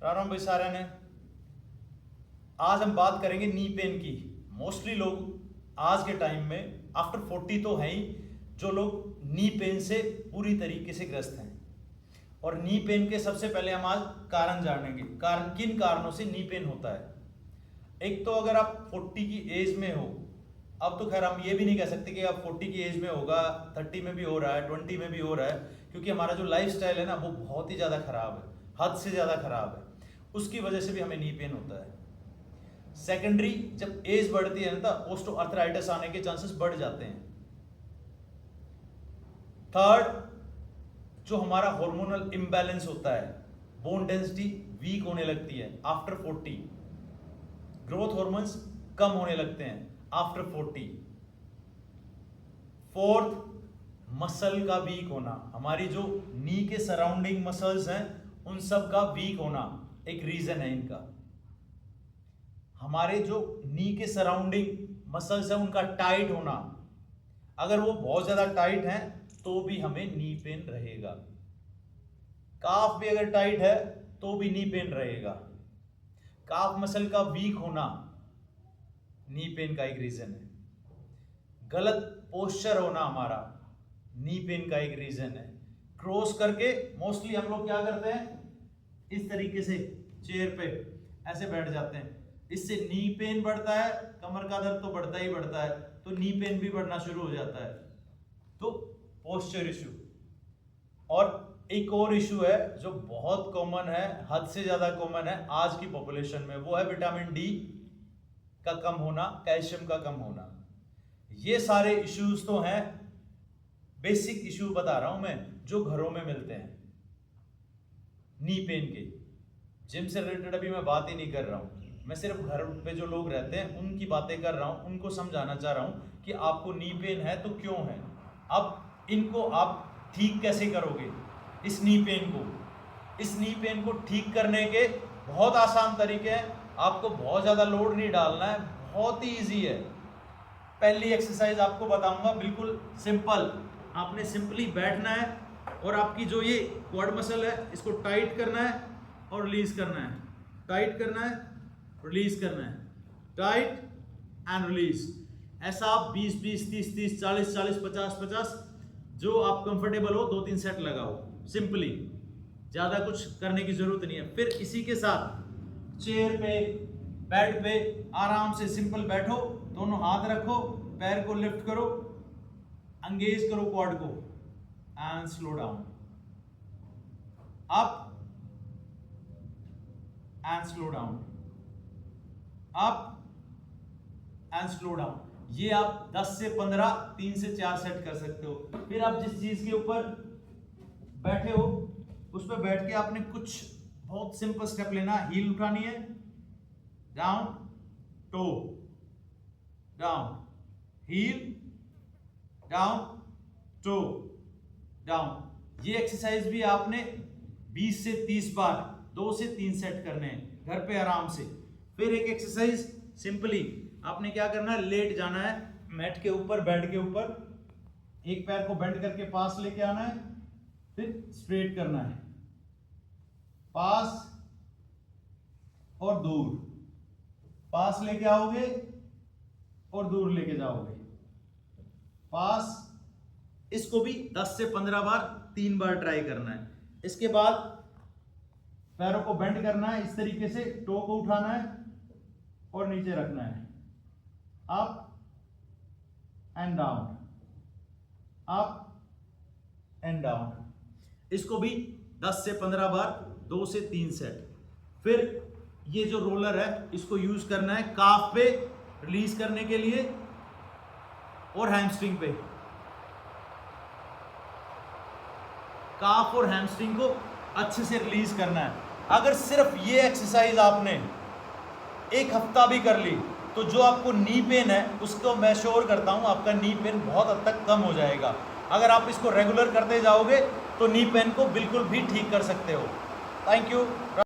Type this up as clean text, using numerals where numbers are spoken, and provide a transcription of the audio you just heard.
राम भाई सारा ने आज हम बात करेंगे नी पेन की। मोस्टली लोग आज के टाइम में आफ्टर 40 तो है ही जो लोग नी पेन से पूरी तरीके से ग्रस्त हैं। और नी पेन के सबसे पहले हम आज कारण जानेंगे, कारण किन कारणों से नी पेन होता है। एक तो अगर आप 40 की एज में हो, अब तो खैर हम ये भी नहीं कह सकते कि आप 40 की एज में होगा, 30 में भी हो रहा है, 20 में भी हो रहा है, क्योंकि हमारा जो लाइफस्टाइल है ना वो बहुत ही ज़्यादा खराब है, हद से ज़्यादा खराब है। उसकी वजह से भी हमें नी पेन होता है। सेकेंडरी, जब एज बढ़ती है ना तो ऑस्टियोआर्थराइटिस आने के चांसेस बढ़ जाते हैं। थर्ड, जो हमारा हार्मोनल इम्बैलेंस होता है, बोन डेंसिटी वीक होने लगती है आफ्टर 40, ग्रोथ हार्मोन्स कम होने लगते हैं आफ्टर 40। फोर्थ, मसल का वीक होना, हमारी जो नी के सराउंडिंग मसल्स हैं उन सब का वीक होना एक रीजन है इनका। हमारे जो नी के सराउंडिंग मसल्स हैं उनका टाइट होना, अगर वो बहुत ज्यादा टाइट हैं तो भी हमें नी पेन रहेगा। काफ भी अगर टाइट है तो भी नी पेन रहेगा। काफ मसल का वीक होना नी पेन का एक रीजन है। गलत पोस्चर होना हमारा नी पेन का एक रीजन है। क्रॉस करके मोस्टली हम लोग क्या करते हैं, इस तरीके से चेयर पे ऐसे बैठ जाते हैं, इससे नी पेन बढ़ता है, कमर का दर्द तो बढ़ता ही बढ़ता है, तो नी पेन भी बढ़ना शुरू हो जाता है। तो पोस्चर इशू। और एक और इशू है जो बहुत कॉमन है, हद से ज्यादा कॉमन है आज की पॉपुलेशन में, वो है विटामिन डी का कम होना, कैल्शियम का कम होना। ये सारे इश्यूज तो हैं, बेसिक इशू बता रहा हूं मैं, जो घरों में मिलते हैं नी पेन के। जिम से रिलेटेड अभी मैं बात ही नहीं कर रहा हूं, मैं सिर्फ घर पे जो लोग रहते हैं उनकी बातें कर रहा हूं, उनको समझाना चाह रहा हूं कि आपको नी पेन है तो क्यों है। अब इनको आप ठीक कैसे करोगे, इस नी पेन को। इस नी पेन को ठीक करने के बहुत आसान तरीके हैं, आपको बहुत ज़्यादा लोड नहीं डालना है, बहुत ही ईजी है। पहली एक्सरसाइज आपको बताऊंगा, बिल्कुल सिंपल। आपने सिंपली बैठना है और आपकी जो ये क्वाड मसल है इसको टाइट करना है और रिलीज करना है, टाइट करना है, रिलीज करना है, टाइट एंड रिलीज। ऐसा आप 20-20, 30-30, 40-40, 50-50 जो आप कंफर्टेबल हो 2-3 सेट लगाओ सिंपली, ज्यादा कुछ करने की जरूरत नहीं है। फिर इसी के साथ चेयर पे, बेड पे आराम से सिंपल बैठो, दोनों हाथ रखो, पैर को लिफ्ट करो, एंगेज करो क्वाड को and slow down, up and slow down, up and slow down. ये आप 10 से 15, 3 से 4 सेट कर सकते हो। फिर आप जिस चीज के ऊपर बैठे हो उस पर बैठ के आपने कुछ बहुत सिंपल स्टेप लेना, हील उठानी है, down, toe, down, heel, down, toe, down. ये एक्सरसाइज भी आपने 20 से 30 बार 2 से 3 सेट करने हैं घर पे आराम से। फिर एक एक्सरसाइज सिंपली आपने क्या करना है, लेट जाना है मैट के ऊपर, बेड के ऊपर, एक पैर को बेंड करके पास लेके आना है, फिर स्ट्रेट करना है, पास और दूर, पास लेके आओगे और दूर लेके जाओगे, पास। इसको भी 10 से 15 बार 3 बार ट्राई करना है। इसके बाद पैरों को बेंड करना है इस तरीके से, टो को उठाना है और नीचे रखना है, up and down, up and down. इसको भी 10 से 15 बार 2 से 3 सेट। फिर ये जो रोलर है इसको यूज करना है काफ पे रिलीज करने के लिए और हैमस्ट्रिंग पे। काफ और हैमस्ट्रिंग को अच्छे से रिलीज करना है। अगर सिर्फ ये एक्सरसाइज आपने एक हफ्ता भी कर ली तो जो आपको नी पेन है उसको मैं श्योर करता हूं आपका नी पेन बहुत हद तक कम हो जाएगा। अगर आप इसको रेगुलर करते जाओगे तो नी पेन को बिल्कुल भी ठीक कर सकते हो। Thank you.